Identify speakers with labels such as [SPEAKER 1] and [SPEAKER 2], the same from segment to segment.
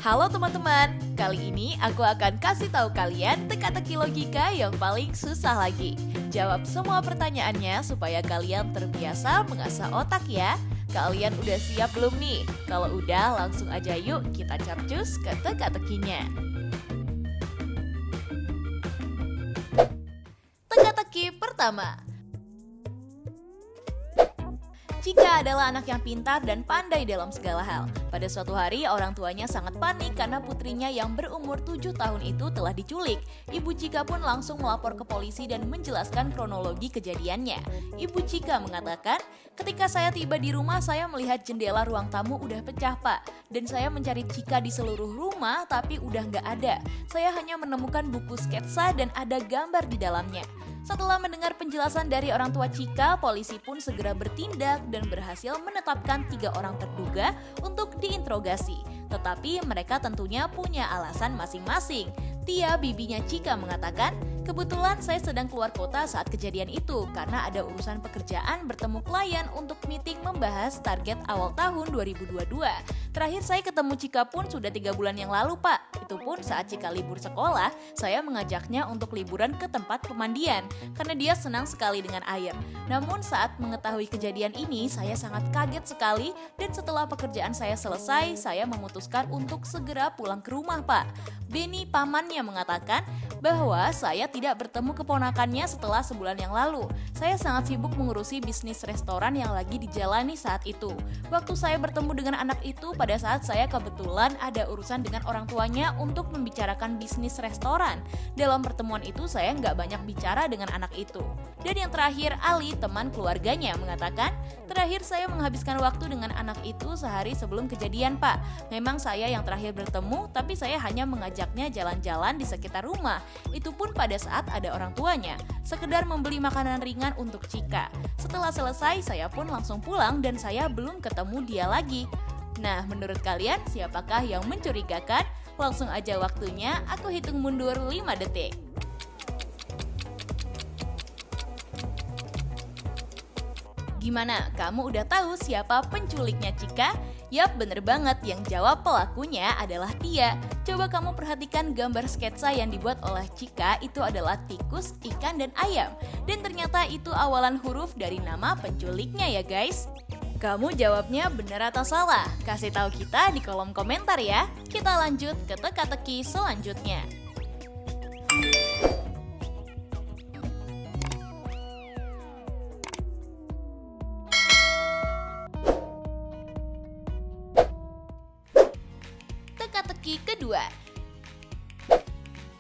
[SPEAKER 1] Halo teman-teman, kali ini aku akan kasih tahu kalian teka-teki logika yang paling susah lagi. Jawab semua pertanyaannya supaya kalian terbiasa mengasah otak ya. Kalian udah siap belum nih? Kalau udah langsung aja yuk kita capcus ke teka-tekinya. Teka-teki pertama. Cika adalah anak yang pintar dan pandai dalam segala hal. Pada suatu hari, orang tuanya sangat panik karena putrinya yang berumur 7 tahun itu telah diculik. Ibu Cika pun langsung melapor ke polisi dan menjelaskan kronologi kejadiannya. Ibu Cika mengatakan, ketika saya tiba di rumah, saya melihat jendela ruang tamu udah pecah, Pak. Dan saya mencari Cika di seluruh rumah, tapi udah nggak ada. Saya hanya menemukan buku sketsa dan ada gambar di dalamnya. Setelah mendengar penjelasan dari orang tua Cika, polisi pun segera bertindak dan berhasil menetapkan 3 orang terduga untuk diinterogasi. Tetapi mereka tentunya punya alasan masing-masing. Tia, bibinya Cika, mengatakan, kebetulan saya sedang keluar kota saat kejadian itu karena ada urusan pekerjaan bertemu klien untuk meeting membahas target awal tahun 2022. Terakhir saya ketemu Cika pun sudah 3 bulan yang lalu, Pak. Itu pun saat Cika libur sekolah, saya mengajaknya untuk liburan ke tempat pemandian karena dia senang sekali dengan air. Namun saat mengetahui kejadian ini, saya sangat kaget sekali dan setelah pekerjaan saya selesai, saya memutuskan untuk segera pulang ke rumah, Pak. Benny, pamannya, mengatakan bahwa saya tidak bertemu keponakannya setelah sebulan yang lalu. Saya sangat sibuk mengurusi bisnis restoran yang lagi dijalani saat itu. Waktu saya bertemu dengan anak itu pada saat saya kebetulan ada urusan dengan orang tuanya untuk membicarakan bisnis restoran. Dalam pertemuan itu saya nggak banyak bicara dengan anak itu. Dan yang terakhir, Ali, teman keluarganya, mengatakan, terakhir saya menghabiskan waktu dengan anak itu sehari sebelum kejadian, Pak. Memang saya yang terakhir bertemu, tapi saya hanya mengajaknya jalan-jalan di sekitar rumah. Itu pun pada saat ada orang tuanya, sekedar membeli makanan ringan untuk Cika. Setelah selesai, saya pun langsung pulang dan saya belum ketemu dia lagi. Nah, menurut kalian siapakah yang mencurigakan? Langsung aja waktunya, aku hitung mundur 5 detik. Gimana? Kamu udah tahu siapa penculiknya Cika? Yap, bener banget, yang jawab pelakunya adalah Tia. Coba kamu perhatikan gambar sketsa yang dibuat oleh Cika, itu adalah tikus, ikan, dan ayam. Dan ternyata itu awalan huruf dari nama penculiknya ya guys. Kamu jawabnya benar atau salah? Kasih tahu kita di kolom komentar ya. Kita lanjut ke teka-teki selanjutnya. Teka-teki kedua.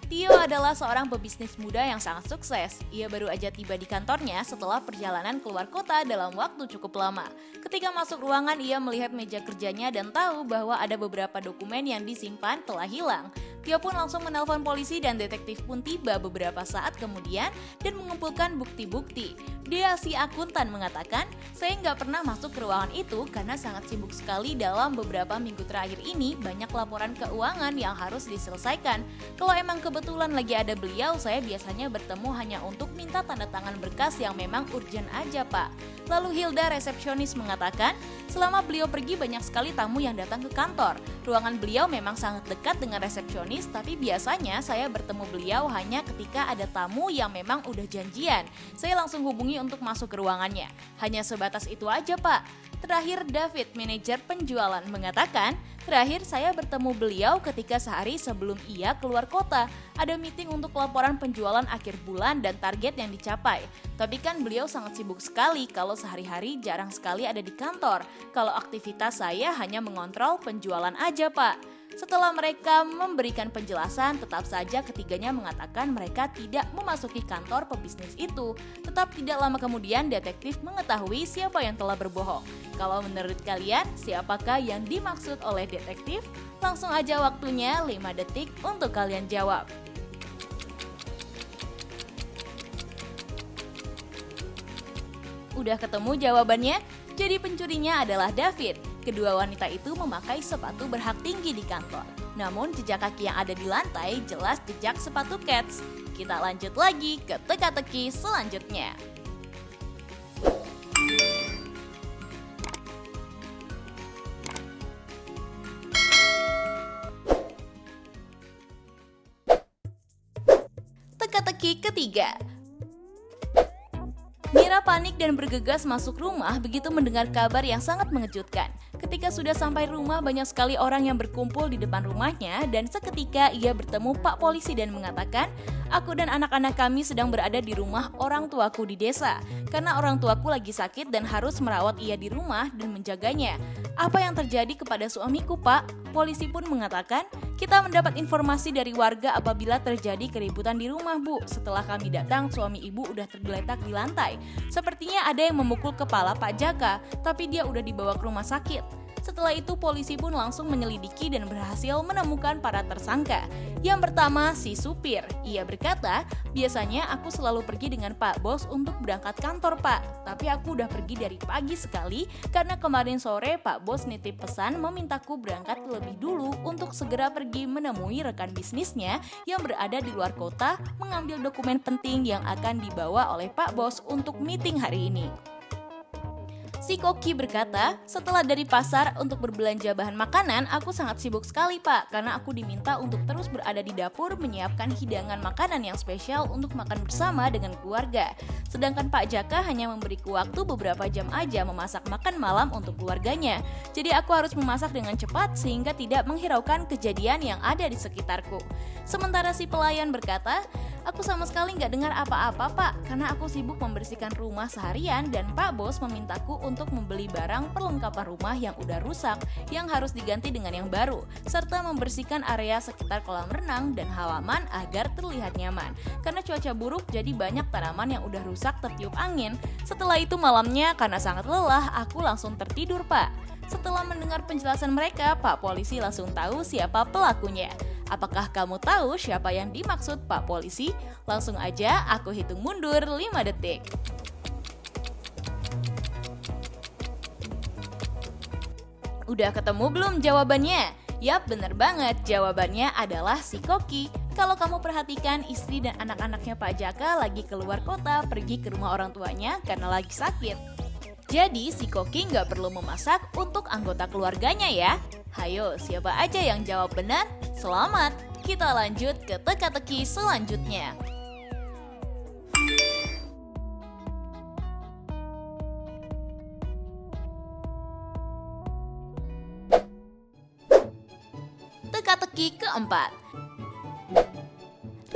[SPEAKER 1] Tio adalah seorang pebisnis muda yang sangat sukses. Ia baru aja tiba di kantornya setelah perjalanan keluar kota dalam waktu cukup lama. Ketika masuk ruangan, ia melihat meja kerjanya dan tahu bahwa ada beberapa dokumen yang disimpan telah hilang. Tio pun langsung menelpon polisi dan detektif pun tiba beberapa saat kemudian dan mengumpulkan bukti-bukti. Dia, si akuntan, mengatakan, saya nggak pernah masuk ke ruangan itu karena sangat sibuk sekali dalam beberapa minggu terakhir ini, banyak laporan keuangan yang harus diselesaikan. Kalau emang kebetulan lagi ada beliau, saya biasanya bertemu hanya untuk minta tanda tangan berkas yang memang urgent aja, Pak. Lalu Hilda, resepsionis, mengatakan, selama beliau pergi banyak sekali tamu yang datang ke kantor. Ruangan beliau memang sangat dekat dengan resepsionis, tapi biasanya saya bertemu beliau hanya ketika ada tamu yang memang udah janjian. Saya langsung hubungi untuk masuk ke ruangannya. Hanya sebatas itu aja, Pak. Terakhir, David, manajer penjualan, mengatakan, terakhir saya bertemu beliau ketika sehari sebelum ia keluar kota. Ada meeting untuk laporan penjualan akhir bulan dan target yang dicapai. Tapi kan beliau sangat sibuk sekali kalau sehari-hari jarang sekali ada di kantor. Kalau aktivitas saya hanya mengontrol penjualan aja, Pak. Setelah mereka memberikan penjelasan, tetap saja ketiganya mengatakan mereka tidak memasuki kantor pebisnis itu. Tetap tidak lama kemudian detektif mengetahui siapa yang telah berbohong. Kalau menurut kalian, siapakah yang dimaksud oleh detektif? Langsung aja waktunya 5 detik untuk kalian jawab. Udah ketemu jawabannya? Jadi pencurinya adalah David. Kedua wanita itu memakai sepatu berhak tinggi di kantor. Namun jejak kaki yang ada di lantai jelas jejak sepatu Keds. Kita lanjut lagi ke teka-teki selanjutnya. Teka-teki ketiga. Mira panik dan bergegas masuk rumah begitu mendengar kabar yang sangat mengejutkan. Ketika sudah sampai rumah, banyak sekali orang yang berkumpul di depan rumahnya dan seketika ia bertemu Pak Polisi dan mengatakan, "Aku dan anak-anak kami sedang berada di rumah orang tuaku di desa. Karena orang tuaku lagi sakit dan harus merawat ia di rumah dan menjaganya. Apa yang terjadi kepada suamiku, Pak?" Polisi pun mengatakan, "Kita mendapat informasi dari warga apabila terjadi keributan di rumah, Bu. Setelah kami datang, suami ibu udah tergeletak di lantai. Sepertinya ada yang memukul kepala Pak Jaka, tapi dia udah dibawa ke rumah sakit." Setelah itu polisi pun langsung menyelidiki dan berhasil menemukan para tersangka. Yang pertama, si supir. Ia berkata, "Biasanya aku selalu pergi dengan Pak Bos untuk berangkat kantor, Pak. Tapi aku udah pergi dari pagi sekali karena kemarin sore Pak Bos nitip pesan memintaku berangkat lebih dulu untuk segera pergi menemui rekan bisnisnya yang berada di luar kota mengambil dokumen penting yang akan dibawa oleh Pak Bos untuk meeting hari ini." Si Koki berkata, "Setelah dari pasar untuk berbelanja bahan makanan, aku sangat sibuk sekali, Pak, karena aku diminta untuk terus berada di dapur menyiapkan hidangan makanan yang spesial untuk makan bersama dengan keluarga. Sedangkan Pak Jaka hanya memberiku waktu beberapa jam aja memasak makan malam untuk keluarganya. Jadi aku harus memasak dengan cepat sehingga tidak menghiraukan kejadian yang ada di sekitarku." Sementara si pelayan berkata, "Aku sama sekali nggak dengar apa-apa, Pak, karena aku sibuk membersihkan rumah seharian dan Pak Bos memintaku untuk membeli barang perlengkapan rumah yang udah rusak yang harus diganti dengan yang baru, serta membersihkan area sekitar kolam renang dan halaman agar terlihat nyaman. Karena cuaca buruk jadi banyak tanaman yang udah rusak tertiup angin. Setelah itu malamnya karena sangat lelah, aku langsung tertidur, Pak." Setelah mendengar penjelasan mereka, Pak Polisi langsung tahu siapa pelakunya. Apakah kamu tahu siapa yang dimaksud Pak Polisi? Langsung aja aku hitung mundur 5 detik. Udah ketemu belum jawabannya? Yap, bener banget. Jawabannya adalah si Koki. Kalau kamu perhatikan, istri dan anak-anaknya Pak Jaka lagi keluar kota pergi ke rumah orang tuanya karena lagi sakit. Jadi si Koki nggak perlu memasak untuk anggota keluarganya ya. Hayo, siapa aja yang jawab benar? Selamat! Kita lanjut ke teka-teki selanjutnya. Teka-teki keempat.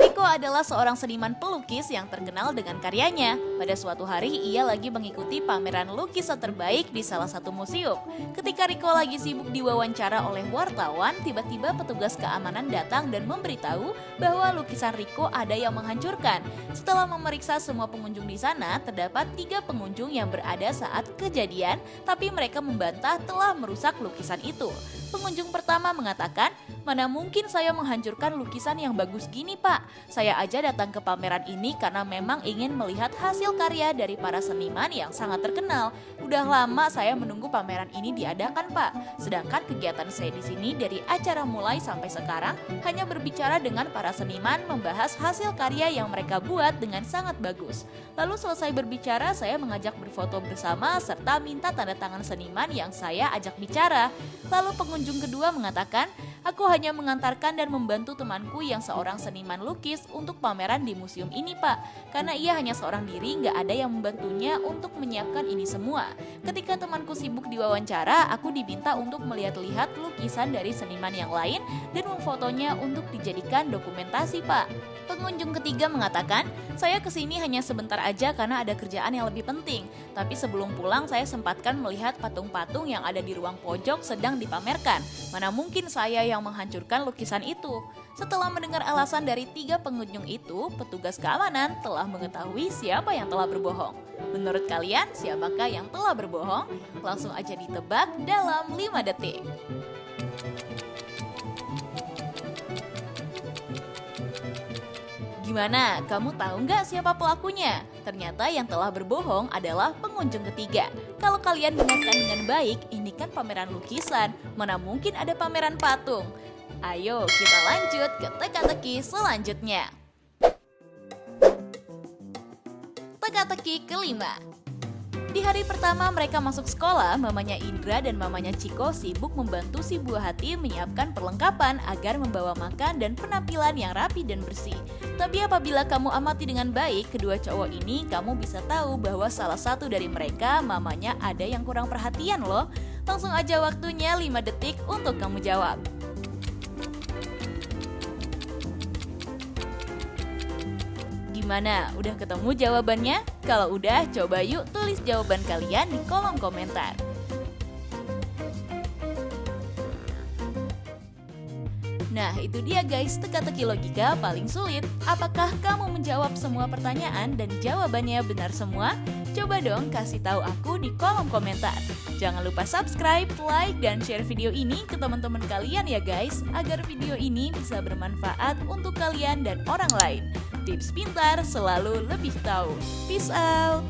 [SPEAKER 1] Riko adalah seorang seniman pelukis yang terkenal dengan karyanya. Pada suatu hari, ia lagi mengikuti pameran lukisan terbaik di salah satu museum. Ketika Riko lagi sibuk diwawancara oleh wartawan, tiba-tiba petugas keamanan datang dan memberitahu bahwa lukisan Riko ada yang menghancurkan. Setelah memeriksa semua pengunjung di sana, terdapat 3 pengunjung yang berada saat kejadian, tapi mereka membantah telah merusak lukisan itu. Pengunjung pertama mengatakan, "Mana mungkin saya menghancurkan lukisan yang bagus gini, Pak. Saya aja datang ke pameran ini karena memang ingin melihat hasil karya dari para seniman yang sangat terkenal. Udah lama saya menunggu pameran ini diadakan, Pak. Sedangkan kegiatan saya di sini dari acara mulai sampai sekarang hanya berbicara dengan para seniman membahas hasil karya yang mereka buat dengan sangat bagus. Lalu selesai berbicara, saya mengajak berfoto bersama serta minta tanda tangan seniman yang saya ajak bicara. Lalu pengunjung kedua mengatakan, "Aku hanya mengantarkan dan membantu temanku yang seorang seniman lukis untuk pameran di museum ini, Pak. Karena ia hanya seorang diri, nggak ada yang membantunya untuk menyiapkan ini semua. Ketika temanku sibuk diwawancara, aku diminta untuk melihat-lihat lukisan dari seniman yang lain dan memfotonya untuk dijadikan dokumentasi, Pak." Pengunjung ketiga mengatakan, "Saya kesini hanya sebentar aja karena ada kerjaan yang lebih penting. Tapi sebelum pulang saya sempatkan melihat patung-patung yang ada di ruang pojok sedang dipamerkan. Mana mungkin saya yang menghancurkan lukisan itu." Setelah mendengar alasan dari 3 pengunjung itu, petugas keamanan telah mengetahui siapa yang telah berbohong. Menurut kalian, siapakah yang telah berbohong? Langsung aja ditebak dalam 5 detik. Gimana? Kamu tahu nggak siapa pelakunya? Ternyata yang telah berbohong adalah pengunjung ketiga. Kalau kalian dengarkan dengan baik, ini kan pameran lukisan. Mana mungkin ada pameran patung? Ayo kita lanjut ke teka-teki selanjutnya. Teka-teki kelima. Di hari pertama mereka masuk sekolah, mamanya Indra dan mamanya Ciko sibuk membantu si buah hati menyiapkan perlengkapan agar membawa makan dan penampilan yang rapi dan bersih. Tapi apabila kamu amati dengan baik kedua cowok ini, kamu bisa tahu bahwa salah satu dari mereka mamanya ada yang kurang perhatian loh. Langsung aja waktunya 5 detik untuk kamu jawab. Gimana? Udah ketemu jawabannya? Kalau udah, coba yuk tulis jawaban kalian di kolom komentar. Nah, itu dia guys, teka-teki logika paling sulit. Apakah kamu menjawab semua pertanyaan dan jawabannya benar semua? Coba dong kasih tahu aku di kolom komentar. Jangan lupa subscribe, like, dan share video ini ke teman-teman kalian ya guys, agar video ini bisa bermanfaat untuk kalian dan orang lain. Tips pintar selalu lebih tahu. Peace out!